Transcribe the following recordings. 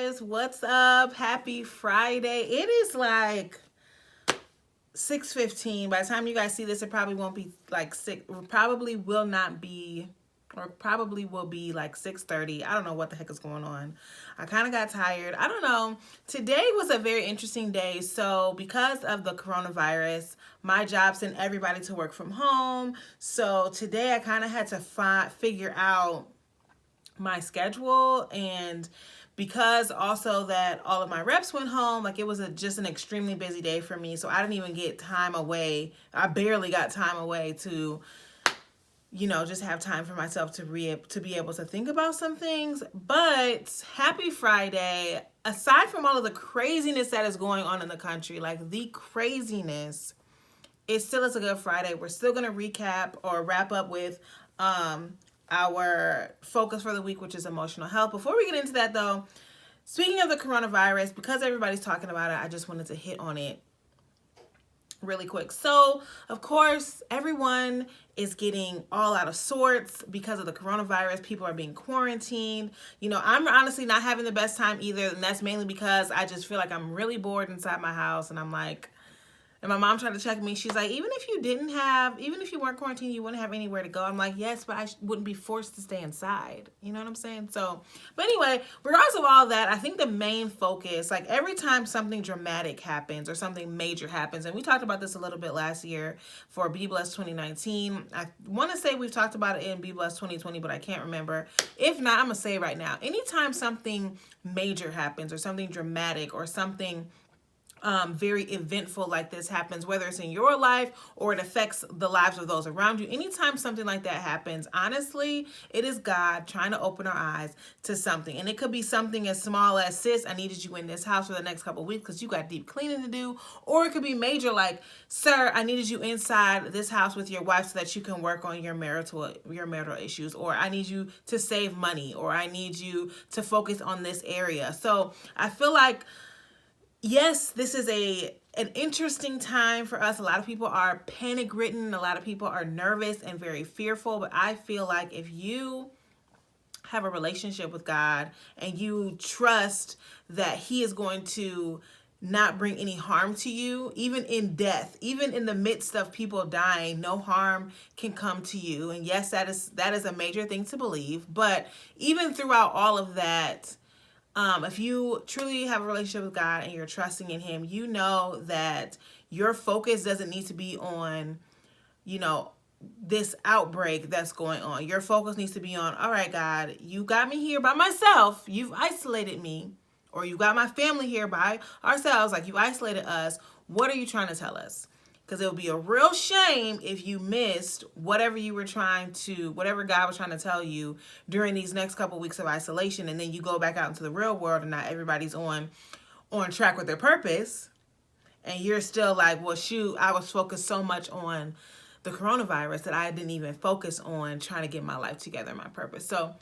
sis. What's up? Happy Friday. It is like 6:15. By the time you guys see this, it probably won't be like 6. Probably will not be, or probably will be like 6:30. I don't know what the heck is going on. I kind of got tired. I don't know. Today was a very interesting day. So because of the coronavirus, my job sent everybody to work from home. So today I kind of had to figure out my schedule, and because also that all of my reps went home, like it was just an extremely busy day for me. So I didn't even get time away. I barely got time away to just have time for myself to be able to think about some things. But happy Friday. Aside from all of the craziness that is going on in the country, like the craziness, it still is a good Friday. We're still going to recap or wrap up with our focus for the week, which is emotional health. Before we get into that though, speaking of the coronavirus, because everybody's talking about it, I just wanted to hit on it really quick. So, of course, everyone is getting all out of sorts because of the coronavirus. People are being quarantined. I'm honestly not having the best time either, and that's mainly because I just feel like I'm really bored inside my house, and I'm like, and my mom tried to check me. She's like, even if you weren't quarantined, you wouldn't have anywhere to go. I'm like, yes, but I wouldn't be forced to stay inside. You know what I'm saying? So, but anyway, regardless of all that, I think the main focus, like every time something dramatic happens or something major happens, and we talked about this a little bit last year for Be Blessed 2019. I want to say we've talked about it in Be Blessed 2020, but I can't remember. If not, I'm going to say it right now. Anytime something major happens or something dramatic or something very eventful like this happens, whether it's in your life or it affects the lives of those around you, anytime something like that happens, honestly, it is God trying to open our eyes to something. And it could be something as small as, sis, I needed you in this house for the next couple of weeks because you got deep cleaning to do. Or it could be major, like, sir, I needed you inside this house with your wife so that you can work on your marital issues. Or I need you to save money. Or I need you to focus on this area. So I feel like, yes, this is an interesting time for us. A lot of people are panic ridden. A lot of people are nervous and very fearful. But I feel like if you have a relationship with God and you trust that He is going to not bring any harm to you, even in death, even in the midst of people dying, no harm can come to you. And yes, that is a major thing to believe. But even throughout all of that, if you truly have a relationship with God and you're trusting in Him, you know that your focus doesn't need to be on, this outbreak that's going on. Your focus needs to be on, all right, God, you got me here by myself. You've isolated me. Or you got my family here by ourselves. Like, you isolated us. What are you trying to tell us? Because it would be a real shame if you missed whatever God was trying to tell you during these next couple weeks of isolation, and then you go back out into the real world and not everybody's on track with their purpose, and you're still like, well, shoot, I was focused so much on the coronavirus that I didn't even focus on trying to get my life together and my purpose. So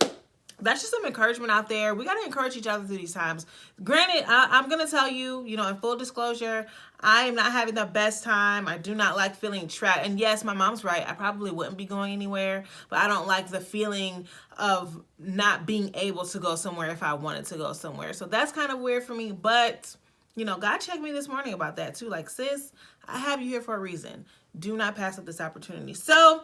that's just some encouragement out there. We got to encourage each other through these times. Granted, I'm going to tell you, in full disclosure, I am not having the best time. I do not like feeling trapped. And yes, my mom's right. I probably wouldn't be going anywhere, but I don't like the feeling of not being able to go somewhere if I wanted to go somewhere. So that's kind of weird for me. But, God checked me this morning about that too. Like, sis, I have you here for a reason. Do not pass up this opportunity. So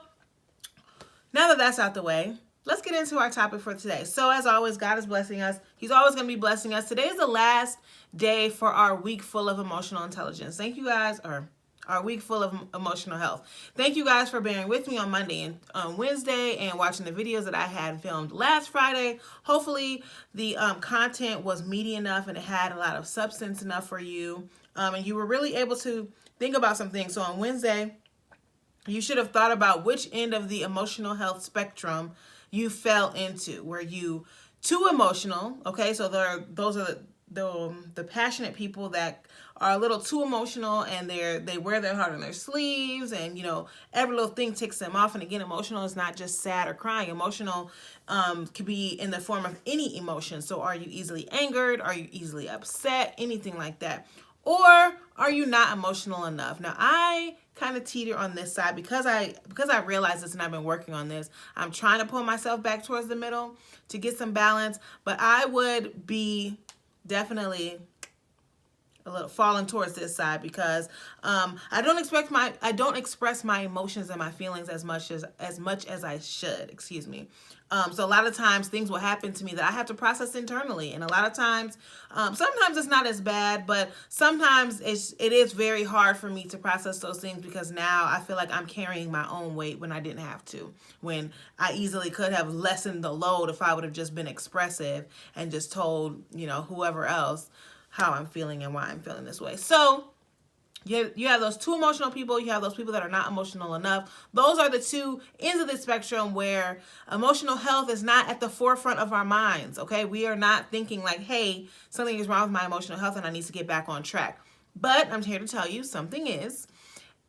now that that's out the way, let's get into our topic for today. So as always, God is blessing us. He's always going to be blessing us. Today is the last day for our week full of emotional intelligence. Thank you guys, or our week full of emotional health. Thank you guys for bearing with me on Monday and on Wednesday and watching the videos that I had filmed last Friday. Hopefully the content was meaty enough and it had a lot of substance enough for you. And you were really able to think about some things. So on Wednesday, you should have thought about which end of the emotional health spectrum you fell into. Were you too emotional? Okay, so those are the passionate people that are a little too emotional, and they wear their heart on their sleeves, and every little thing ticks them off. And again, emotional is not just sad or crying. Emotional could be in the form of any emotion. So are you easily angered? Are you easily upset? Anything like that. Or are you not emotional enough? Now, I kind of teeter on this side because I realize this and I've been working on this. I'm trying to pull myself back towards the middle to get some balance, but I would be definitely a little falling towards this side because I don't express my emotions and my feelings as much as I should. Excuse me. So a lot of times things will happen to me that I have to process internally, and a lot of times, sometimes it's not as bad, but sometimes it is very hard for me to process those things because now I feel like I'm carrying my own weight when I didn't have to. When I easily could have lessened the load if I would have just been expressive and just told whoever else how I'm feeling and why I'm feeling this way. So you have those two emotional people. You have those people that are not emotional enough. Those are the two ends of the spectrum where emotional health is not at the forefront of our minds, okay? We are not thinking like, hey, something is wrong with my emotional health and I need to get back on track. But I'm here to tell you something is.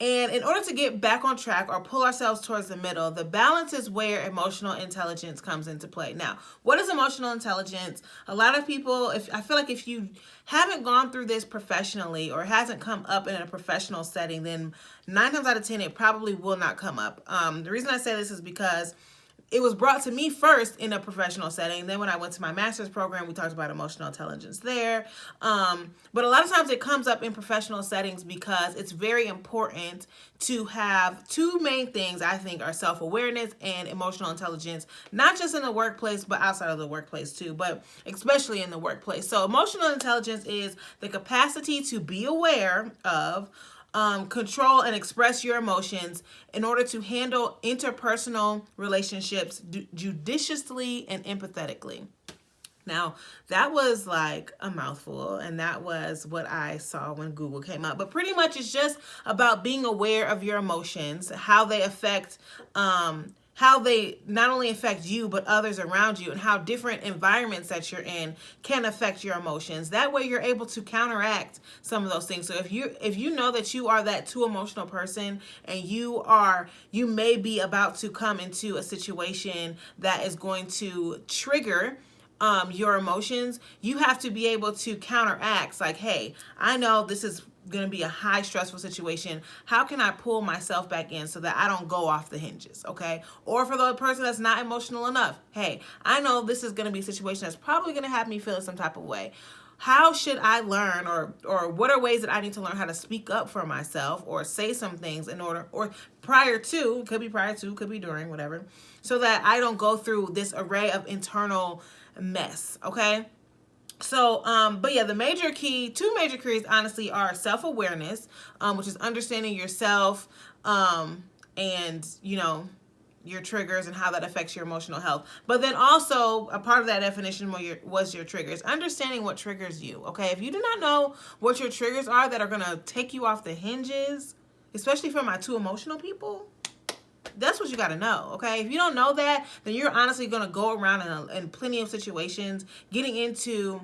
And in order to get back on track or pull ourselves towards the middle, the balance is where emotional intelligence comes into play. Now, what is emotional intelligence? A lot of people, I feel like if you haven't gone through this professionally or hasn't come up in a professional setting, then 9 times out of 10, it probably will not come up. The reason I say this is because it was brought to me first in a professional setting. Then when I went to my master's program, we talked about emotional intelligence there. But a lot of times it comes up in professional settings because it's very important to have two main things, I think, are self-awareness and emotional intelligence, not just in the workplace, but outside of the workplace too, but especially in the workplace. So emotional intelligence is the capacity to be aware of, control and express your emotions in order to handle interpersonal relationships judiciously and empathetically. Now, that was like a mouthful, and that was what I saw when Google came up. But pretty much it's just about being aware of your emotions, how they affect how they not only affect you but others around you, and how different environments that you're in can affect your emotions. That way you're able to counteract some of those things. So if you know that you are that too emotional person and you may be about to come into a situation that is going to trigger your emotions, you have to be able to counteract, like, hey, I know this is going to be a high stressful situation. How can I pull myself back in so that I don't go off the hinges, okay? Or for the person that's not emotional enough, hey, I know this is going to be a situation that's probably going to have me feel some type of way. How should I learn, or what are ways that I need to learn how to speak up for myself or say some things in order, or prior to, could be during, whatever, so that I don't go through this array of internal mess, okay? So, but yeah, two major keys, honestly, are self-awareness, which is understanding yourself, and, your triggers and how that affects your emotional health. But then also a part of that definition was your triggers, understanding what triggers you, okay? If you do not know what your triggers are that are going to take you off the hinges, especially for my two emotional people, that's what you got to know, okay? If you don't know that, then you're honestly going to go around in plenty of situations getting into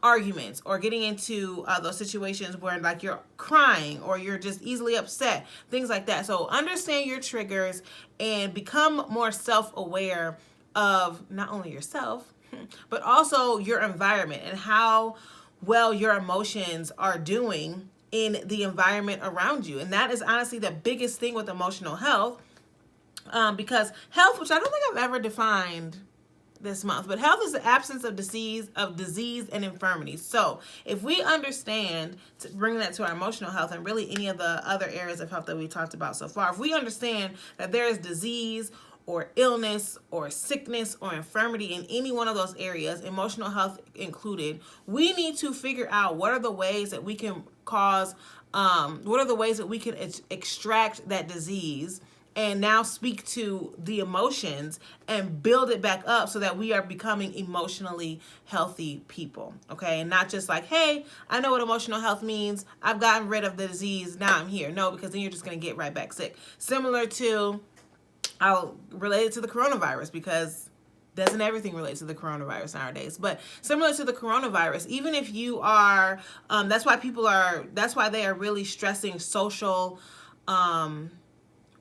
arguments or getting into those situations where like you're crying or you're just easily upset, things like that. So understand your triggers and become more self-aware of not only yourself, but also your environment and how well your emotions are doing in the environment around you. And that is honestly the biggest thing with emotional health. Because health, which I don't think I've ever defined this month, but health is the absence of disease and infirmity. So if we understand, to bring that to our emotional health and really any of the other areas of health that we talked about so far, if we understand that there is disease or illness or sickness or infirmity in any one of those areas, emotional health included, we need to figure out what are the ways that we can extract that disease and now speak to the emotions and build it back up so that we are becoming emotionally healthy people, okay? And not just like, hey, I know what emotional health means. I've gotten rid of the disease. Now I'm here. No, because then you're just going to get right back sick. Similar to, I'll relate it to the coronavirus because doesn't everything relate to the coronavirus nowadays? But similar to the coronavirus, even if you are, that's why they are really stressing social,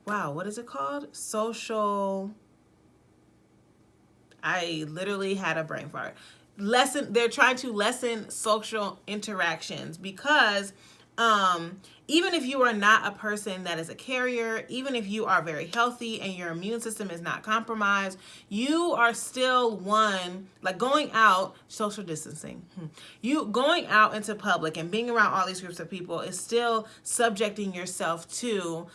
what is it called? I literally had a brain fart. They're trying to lessen social interactions because even if you are not a person that is a carrier, even if you are very healthy and your immune system is not compromised, you are still one, like going out, social distancing. You going out into public and being around all these groups of people is still subjecting yourself to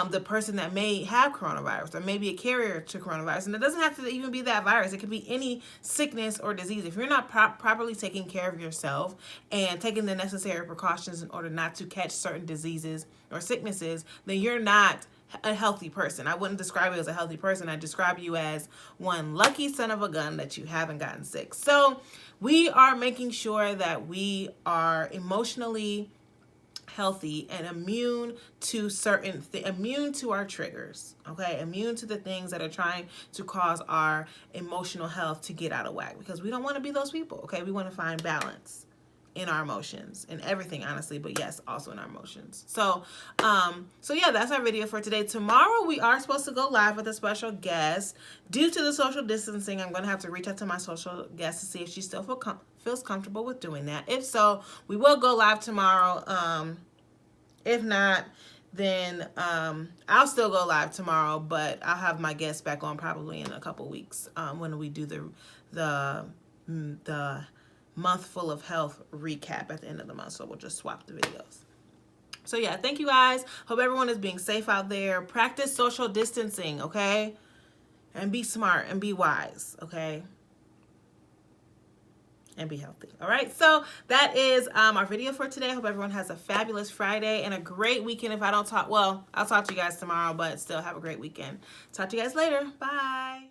the person that may have coronavirus or may be a carrier to coronavirus. And it doesn't have to even be that virus. It could be any sickness or disease. If you're not properly taking care of yourself and taking the necessary precautions in order not to catch certain diseases or sicknesses, then you're not a healthy person. I wouldn't describe you as a healthy person. I describe you as one lucky son of a gun that you haven't gotten sick. So we are making sure that we are emotionally healthy and immune to immune to our triggers, okay? Immune to the things that are trying to cause our emotional health to get out of whack, because we don't want to be those people, okay? We want to find balance in our emotions, in everything, honestly, but yes, also in our emotions. So yeah, that's our video for today. Tomorrow we are supposed to go live with a special guest. Due to the social distancing, I'm going to have to reach out to my social guest to see if she still feels comfortable with doing that. If so, we will go live tomorrow. If not, then I'll still go live tomorrow, but I'll have my guest back on probably in a couple weeks when we do the month full of health recap at the end of the month. So we'll just swap the videos. So yeah, thank you guys. Hope everyone is being safe out there. Practice social distancing, okay? And be smart and be wise, okay? And be healthy. All right, so that is our video for today. I hope everyone has a fabulous Friday and a great weekend. If I don't talk, well, I'll talk to you guys tomorrow, but still have a great weekend. Talk to you guys later. Bye.